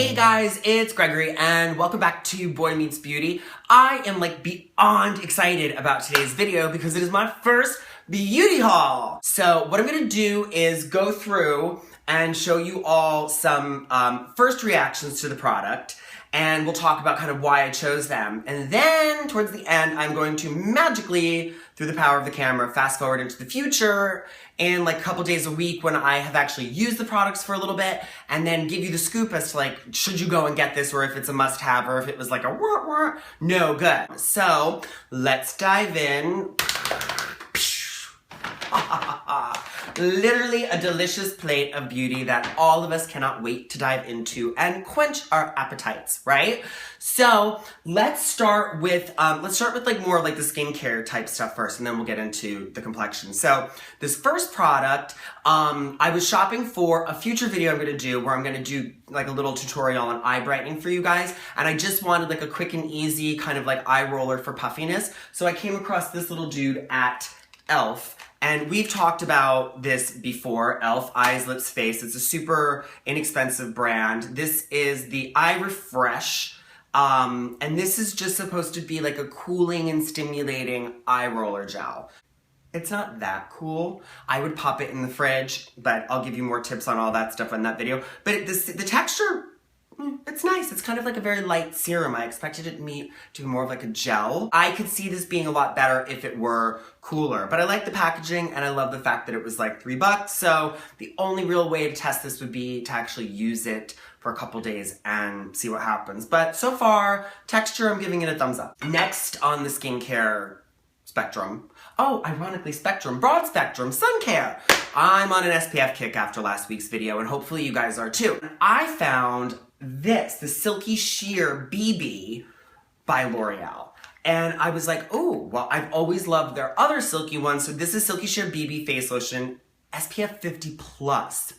Hey guys, it's Gregory and welcome back to Boy Meets Beauty. I am like beyond excited about today's video because it is my first beauty haul. So what I'm gonna do is go through and show you all some first reactions to the product, and we'll talk about kind of why I chose them. And then towards the end, I'm going to magically, through the power of the camera, fast forward into the future in like a couple days a week when I have actually used the products for a little bit, and then give you the scoop as to like, should you go and get this, or if it's a must-have, or if it was like a wah-wah, no good. So let's dive in. Literally a delicious plate of beauty that all of us cannot wait to dive into and quench our appetites, right? So let's start with like more like the skincare type stuff first, and then we'll get into the complexion. So this first product, I was shopping for a future video I'm gonna do where I'm gonna do like a little tutorial on eye brightening for you guys, and I just wanted like a quick and easy kind of like eye roller for puffiness. So I came across this little dude at e.l.f. And we've talked about this before, e.l.f. Eyes, Lips, Face. It's a super inexpensive brand. This is the Eye Refresh. And this is just supposed to be like a cooling and stimulating eye roller gel. It's not that cool. I would pop it in the fridge, but I'll give you more tips on all that stuff in that video. But the texture, it's nice. It's kind of like a very light serum. I expected it to be more of like a gel. I could see this being a lot better if it were cooler, but I like the packaging and I love the fact that it was like $3. So the only real way to test this would be to actually use it for a couple days and see what happens. But so far, texture, I'm giving it a thumbs up. Next on the skincare spectrum, oh, ironically spectrum, broad spectrum, sun care. I'm on an SPF kick after last week's video, and hopefully you guys are too. I found this, the Silky Sheer BB by L'Oreal. And I was like, oh, well, I've always loved their other silky ones. So this is Silky Sheer BB Face Lotion, SPF 50+.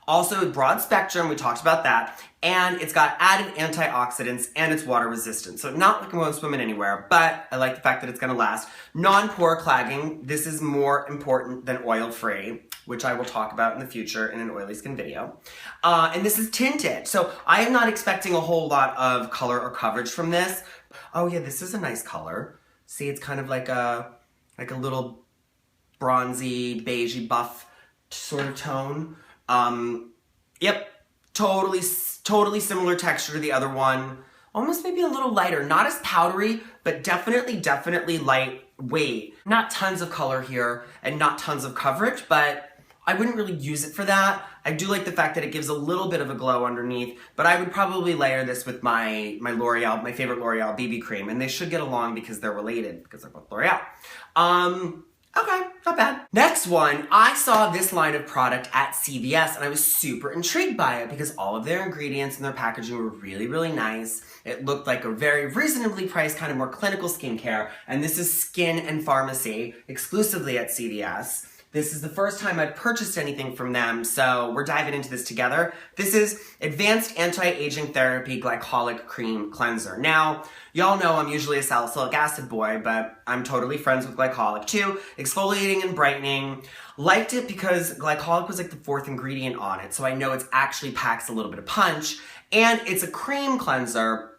Also broad spectrum, we talked about that. And it's got added antioxidants and it's water resistant. So not like it won't swim in anywhere, but I like the fact that it's gonna last. Non-pore clagging, this is more important than oil-free, which I will talk about in the future in an oily skin video. And this is tinted. So I am not expecting a whole lot of color or coverage from this. Oh yeah, this is a nice color. See, it's kind of like a little bronzy, beigey, buff sort of tone. Yep, totally similar texture to the other one. Almost maybe a little lighter, not as powdery, but definitely lightweight. Not tons of color here and not tons of coverage, but I wouldn't really use it for that. I do like the fact that it gives a little bit of a glow underneath, but I would probably layer this with my L'Oreal, my favorite L'Oreal BB cream, and they should get along because they're related, because they're both L'Oreal. Okay, not bad. Next one, I saw this line of product at CVS and I was super intrigued by it because all of their ingredients and their packaging were really nice. It looked like a very reasonably priced kind of more clinical skincare, and this is Skin and Pharmacy exclusively at CVS. This is the first time I've purchased anything from them, so we're diving into this together. This is Advanced Anti-Aging Therapy Glycolic Cream Cleanser. Now, y'all know I'm usually a salicylic acid boy, but I'm totally friends with glycolic too. Exfoliating and brightening. Liked it because glycolic was like the fourth ingredient on it, so I know it actually packs a little bit of punch. And it's a cream cleanser.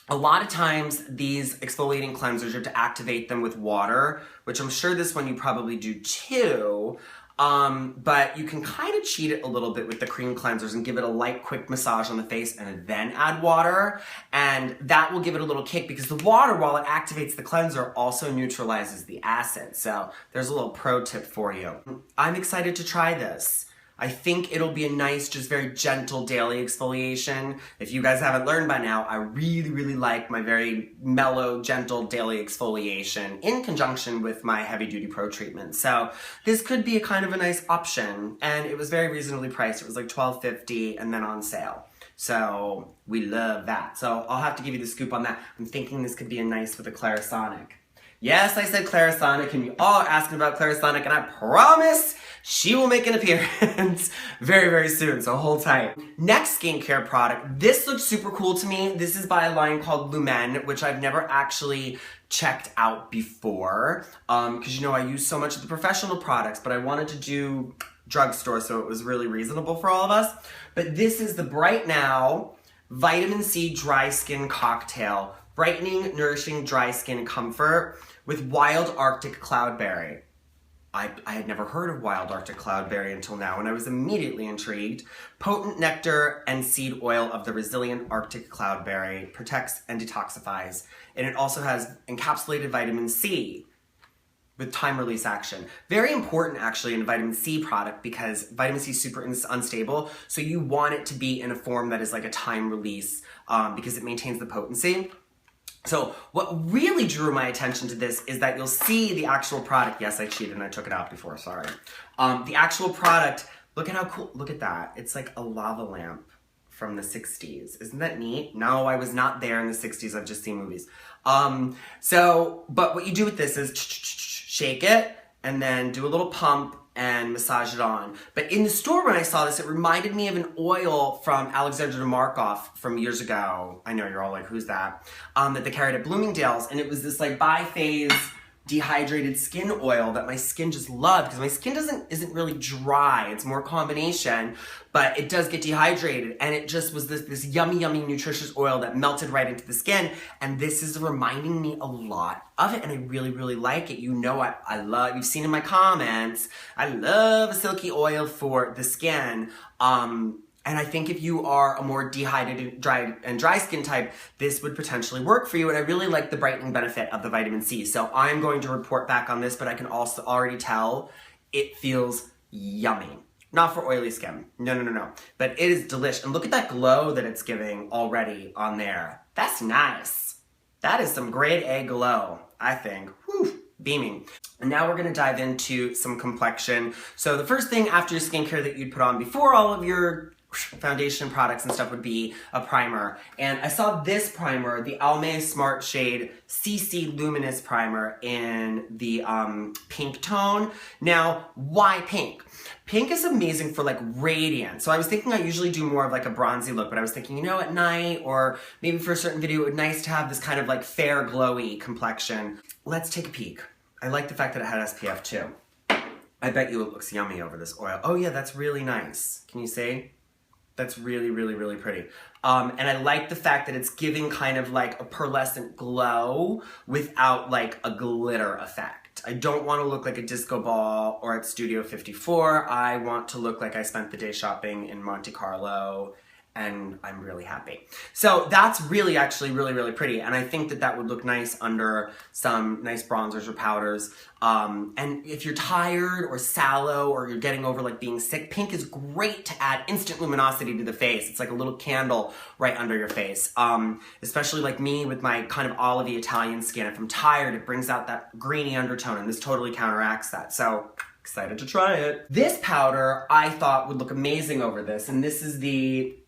A lot of times, these exfoliating cleansers, you have to activate them with water, which I'm sure this one you probably do too, but you can kind of cheat it a little bit with the cream cleansers and give it a light, quick massage on the face and then add water, and that will give it a little kick because the water, while it activates the cleanser, also neutralizes the acid. So there's a little pro tip for you. I'm excited to try this. I think it'll be a nice, just very gentle daily exfoliation. If you guys haven't learned by now, I really like my very mellow, gentle daily exfoliation in conjunction with my heavy duty pro treatment. So this could be a kind of a nice option, and it was very reasonably priced. It was like $12.50 and then on sale. So we love that. So I'll have to give you the scoop on that. I'm thinking this could be a nice with a Clarisonic. Yes, I said Clarisonic, and you all are asking about Clarisonic, and I promise she will make an appearance very soon, so hold tight. Next skincare product. This looks super cool to me. This is by a line called Lumene, which I've never actually checked out before, because you know I use so much of the professional products, but I wanted to do drugstore, so it was really reasonable for all of us. But this is the Bright Now Vitamin C Dry Skin Cocktail. Brightening, nourishing dry skin comfort with Wild Arctic Cloudberry. I had never heard of Wild Arctic Cloudberry until now, and I was immediately intrigued. Potent nectar and seed oil of the resilient Arctic Cloudberry protects and detoxifies. And it also has encapsulated vitamin C with time-release action. Very important, actually, in a vitamin C product because vitamin C is super unstable, so you want it to be in a form that is like a time release because it maintains the potency. So what really drew my attention to this is that you'll see the actual product. Yes, I cheated and I took it out before, sorry. The actual product, look at how cool, look at that. It's like a lava lamp from the 60s. Isn't that neat? No, I was not there in the 60s, I've just seen movies. But what you do with this is shake it and then do a little pump and massage it on. But in the store when I saw this, it reminded me of an oil from Alexandra Markov from years ago. I know you're all like, who's that? That they carried at Bloomingdale's, and it was this like bi-phase dehydrated skin oil that my skin just loved because my skin isn't really dry. It's more combination, but it does get dehydrated, and it just was this yummy, nutritious oil that melted right into the skin, and this is reminding me a lot of it, and I really like it. You know, I love, you've seen in my comments, I love a silky oil for the skin. And I think if you are a more dehydrated, dry skin type, this would potentially work for you. And I really like the brightening benefit of the vitamin C. So I'm going to report back on this, but I can also already tell it feels yummy. Not for oily skin. No. But it is delicious. And look at that glow that it's giving already on there. That's nice. That is some grade A glow, I think. Whew, beaming. And now we're gonna dive into some complexion. So the first thing after your skincare that you'd put on before all of your foundation products and stuff would be a primer. And I saw this primer, the Almay Smart Shade CC Luminous Primer in the pink tone. Now, why pink? Pink is amazing for like radiance. So I was thinking I usually do more of like a bronzy look, but I was thinking, you know, at night or maybe for a certain video, it would be nice to have this kind of like fair, glowy complexion. Let's take a peek. I like the fact that it had SPF too. I bet you it looks yummy over this oil. Oh yeah, that's really nice. Can you see? That's really pretty. And I like the fact that it's giving kind of like a pearlescent glow without like a glitter effect. I don't want to look like a disco ball or at Studio 54. I want to look like I spent the day shopping in Monte Carlo, and I'm really happy. So that's really actually really pretty, and I think that that would look nice under some nice bronzers or powders. And if you're tired or sallow or you're getting over like being sick, pink is great to add instant luminosity to the face. It's like a little candle right under your face. Especially like me with my kind of olivey Italian skin. If I'm tired, it brings out that greeny undertone, and this totally counteracts that. So excited to try it. This powder I thought would look amazing over this, and this is the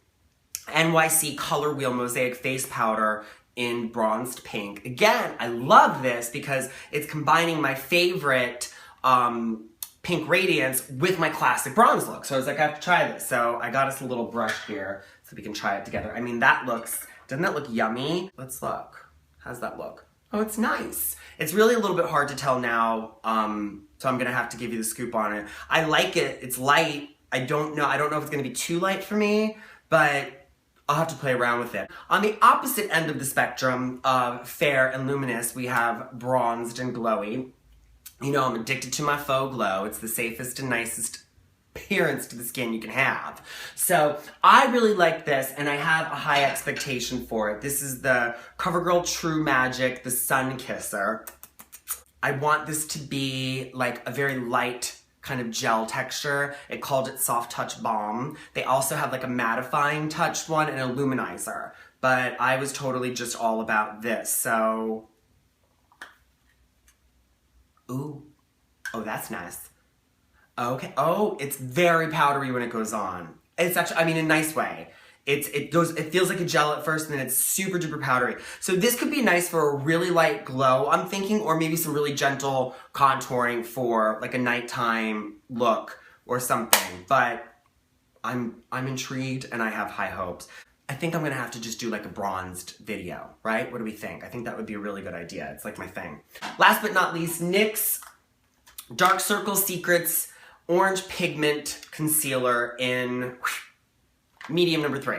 NYC Color Wheel Mosaic Face Powder in bronzed pink. Again, I love this because it's combining my favorite pink radiance with my classic bronze look. So I was like, I have to try this. So I got us a little brush here so we can try it together. I mean, that looks, doesn't that look yummy? Let's look. How's that look? Oh, it's nice. It's really a little bit hard to tell now, so I'm gonna have to give you the scoop on it. I like it, it's light. I don't know if it's gonna be too light for me, but I'll have to play around with it. On the opposite end of the spectrum of fair and luminous, we have bronzed and glowy. You know, I'm addicted to my faux glow. It's the safest and nicest appearance to the skin you can have. So I really like this, and I have a high expectation for it. This is the CoverGirl True Magic, the Sun Kisser. I want this to be like a very light kind of gel texture. It called it Soft Touch Balm. They also have like a mattifying touch one and a luminizer, but I was totally just all about this. So, ooh, oh, that's nice. Okay, oh, it's very powdery when it goes on. It's actually, I mean, in a nice way. It feels like a gel at first, and then it's super duper powdery. So this could be nice for a really light glow, I'm thinking, or maybe some really gentle contouring for like a nighttime look or something. But I'm intrigued, and I have high hopes. I think I'm gonna have to just do like a bronzed video, right? What do we think? I think that would be a really good idea. It's like my thing. Last but not least, NYX Dark Circle Secrets Orange Pigment Concealer in medium number 3.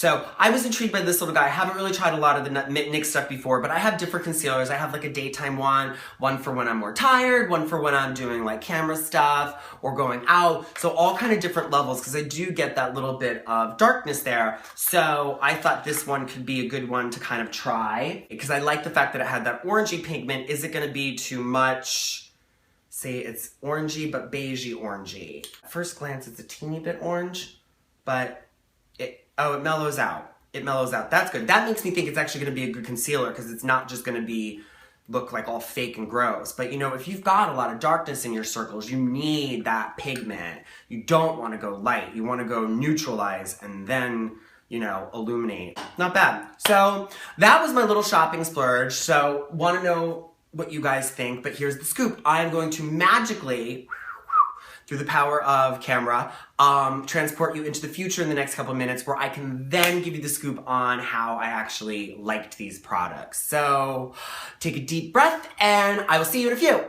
So I was intrigued by this little guy. I haven't really tried a lot of the NYX stuff before, but I have different concealers. I have like a daytime one for when I'm more tired, one for when I'm doing like camera stuff or going out. So all kind of different levels, because I do get that little bit of darkness there. So I thought this one could be a good one to kind of try, because I like the fact that it had that orangey pigment. Is it going to be too much? Say it's orangey, but beigey orangey. At first glance, it's a teeny bit orange, but it mellows out. It mellows out. That's good. That makes me think it's actually going to be a good concealer, because it's not just going to look like all fake and gross. But you know, if you've got a lot of darkness in your circles, you need that pigment. You don't want to go light. You want to go neutralize and then, you know, illuminate. Not bad. So that was my little shopping splurge. So want to know what you guys think, but here's the scoop. I am going to magically, through the power of camera, transport you into the future in the next couple of minutes, where I can then give you the scoop on how I actually liked these products. So take a deep breath and I will see you in a few.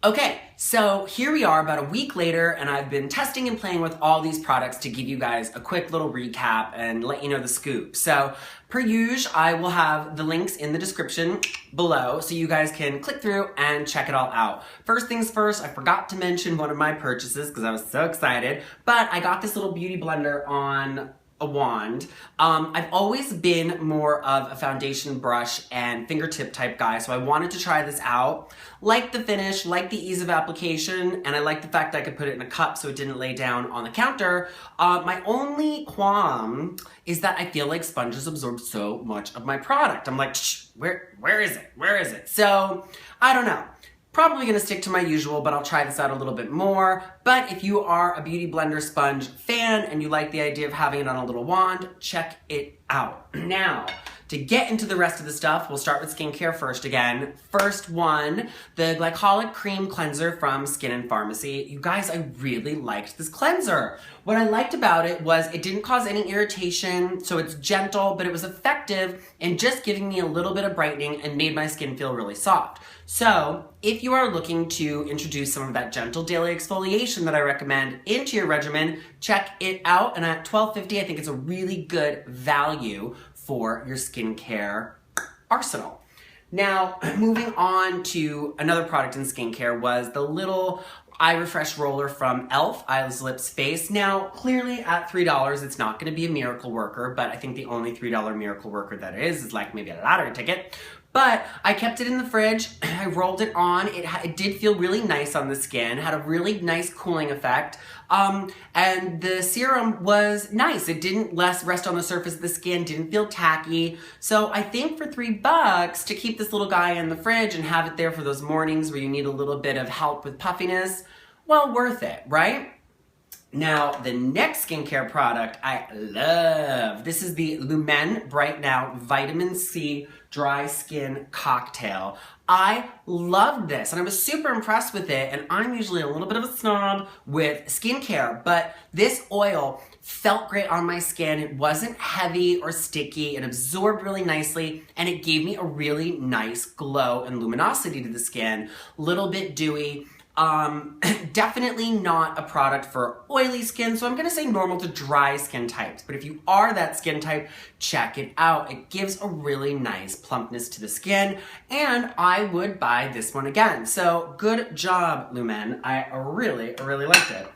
Okay, so here we are about a week later, and I've been testing and playing with all these products to give you guys a quick little recap and let you know the scoop. So per usual, I will have the links in the description below so you guys can click through and check it all out. First things first, I forgot to mention one of my purchases because I was so excited, but I got this little beauty blender on a wand. I've always been more of a foundation brush and fingertip type guy, so I wanted to try this out. Like the finish, like the ease of application, and I like the fact that I could put it in a cup so it didn't lay down on the counter. My only qualm is that I feel like sponges absorb so much of my product. I'm like, where is it? Where is it? So, I don't know. Probably gonna stick to my usual, but I'll try this out a little bit more. But if you are a Beauty Blender sponge fan and you like the idea of having it on a little wand, check it out. Now, to get into the rest of the stuff, we'll start with skincare first again. First one, the Glycolic Cream Cleanser from Skin & Pharmacy. You guys, I really liked this cleanser. What I liked about it was it didn't cause any irritation, so it's gentle, but it was effective in just giving me a little bit of brightening and made my skin feel really soft. So, if you are looking to introduce some of that gentle daily exfoliation that I recommend into your regimen, check it out. And at $12.50, I think it's a really good value for your skincare arsenal. Now, moving on to another product in skincare was the little eye refresh roller from e.l.f. Eyes, Lips, Face. Now, clearly at $3, it's not going to be a miracle worker, but I think the only $3 miracle worker that is like maybe a lottery ticket. But I kept it in the fridge, I rolled it on, it did feel really nice on the skin, had a really nice cooling effect, and the serum was nice. It didn't rest on the surface of the skin, didn't feel tacky. So I think for $3 to keep this little guy in the fridge and have it there for those mornings where you need a little bit of help with puffiness, well, worth it, right? Now, the next skincare product I love. This is the Lumene Bright Now Vitamin C Dry Skin Cocktail. I loved this, and I was super impressed with it, and I'm usually a little bit of a snob with skincare, but this oil felt great on my skin. It wasn't heavy or sticky. It absorbed really nicely, and it gave me a really nice glow and luminosity to the skin. Little bit dewy. Definitely not a product for oily skin, so I'm gonna say normal to dry skin types. But if you are that skin type, check it out. It gives a really nice plumpness to the skin, and I would buy this one again. So good job, Lumene. I really liked it.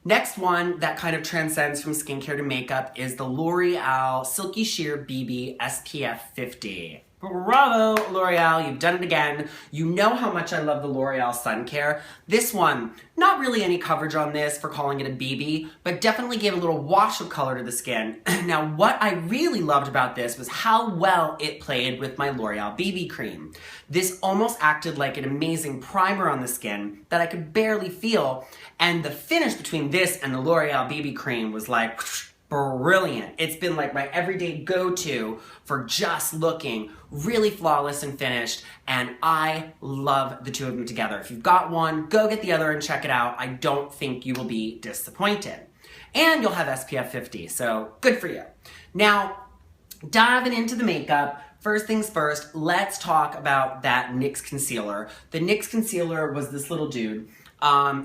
Next one that kind of transcends from skincare to makeup is the L'Oreal Silky Sheer BB SPF 50. Bravo, L'Oreal, you've done it again. You know how much I love the L'Oreal Sun Care. This one, not really any coverage on this for calling it a BB, but definitely gave a little wash of color to the skin. Now, what I really loved about this was how well it played with my L'Oreal BB cream. This almost acted like an amazing primer on the skin that I could barely feel, and the finish between this and the L'Oreal BB cream was like brilliant. It's been like my everyday go-to for just looking really flawless and finished, and I love the two of them together. If you've got one, go get the other and check it out. I don't think you will be disappointed. And you'll have SPF 50, so good for you. Now, diving into the makeup, first things first, let's talk about that NYX concealer. The NYX concealer was this little dude.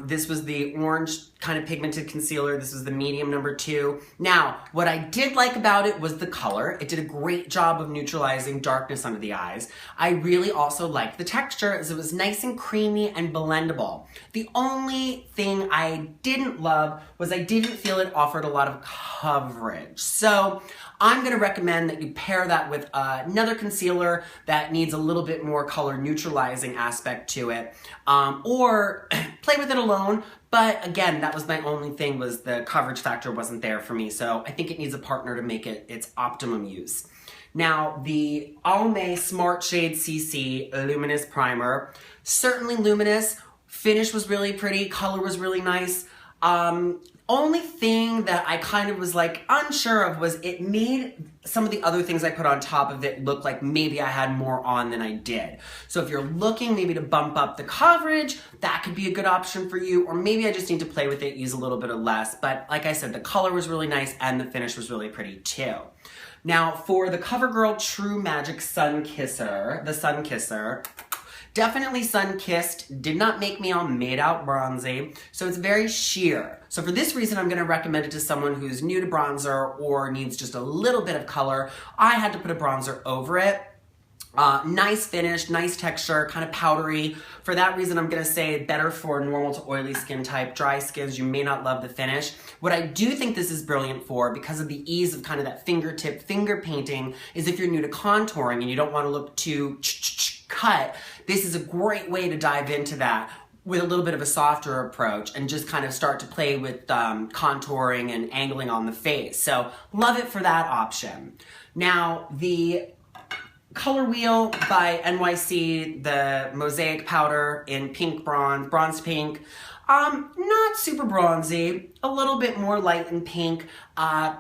This was the orange kind of pigmented concealer. This was the medium number 2. Now, what I did like about it was the color. It did a great job of neutralizing darkness under the eyes. I really also liked the texture as it was nice and creamy and blendable. The only thing I didn't love was I didn't feel it offered a lot of coverage. So I'm gonna recommend that you pair that with another concealer that needs a little bit more color neutralizing aspect to it, or play with it alone. But again, that was my only thing, was the coverage factor wasn't there for me. So I think it needs a partner to make it its optimum use. Now, the Almay Smart Shade CC Luminous Primer, certainly luminous. Finish was really pretty, color was really nice. Only thing that I kind of was like unsure of was it made some of the other things I put on top of it look like maybe I had more on than I did. So if you're looking maybe to bump up the coverage, that could be a good option for you, or maybe I just need to play with it, use a little bit of less. But like I said, the color was really nice and the finish was really pretty too. Now for the CoverGirl True Magic Sun Kisser, the Sun Kisser, definitely sun-kissed, did not make me all made out bronzy, so it's very sheer. So for this reason, I'm gonna recommend it to someone who's new to bronzer or needs just a little bit of color. I had to put a bronzer over it. Nice finish, nice texture, kind of powdery. For that reason, I'm gonna say better for normal to oily skin type. Dry skins, you may not love the finish. What I do think this is brilliant for, because of the ease of kind of that fingertip finger painting, is if you're new to contouring and you don't wanna look too cut, this is a great way to dive into that with a little bit of a softer approach and just kind of start to play with contouring and angling on the face. So love it for that option. Now, the Color Wheel by NYC, the Mosaic Powder in pink bronze pink. Not super bronzy, a little bit more light and pink.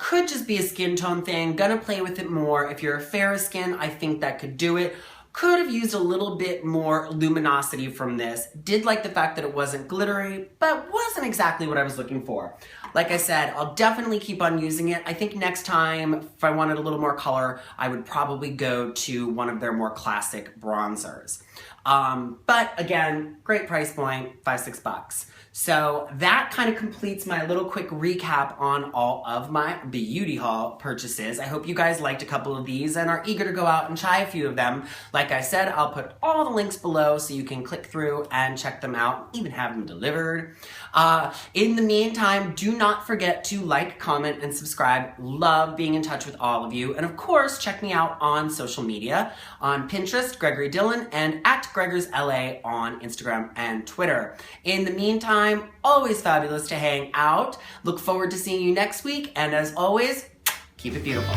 Could just be a skin tone thing. Gonna play with it more. If you're a fair skin, I think that could do it. Could have used a little bit more luminosity from this. Did like the fact that it wasn't glittery, but wasn't exactly what I was looking for. Like I said, I'll definitely keep on using it. I think next time, if I wanted a little more color, I would probably go to one of their more classic bronzers. But again, great price point, $5-6. So that kind of completes my little quick recap on all of my beauty haul purchases. I hope you guys liked a couple of these and are eager to go out and try a few of them. Like I said, I'll put all the links below so you can click through and check them out, even have them delivered. In the meantime, do not forget to like, comment, and subscribe. Love being in touch with all of you. And of course, check me out on social media, on Pinterest, Gregory Dillon, and at Gregor's LA on Instagram and Twitter. In the meantime, always fabulous to hang out. Look forward to seeing you next week, and as always, keep it beautiful.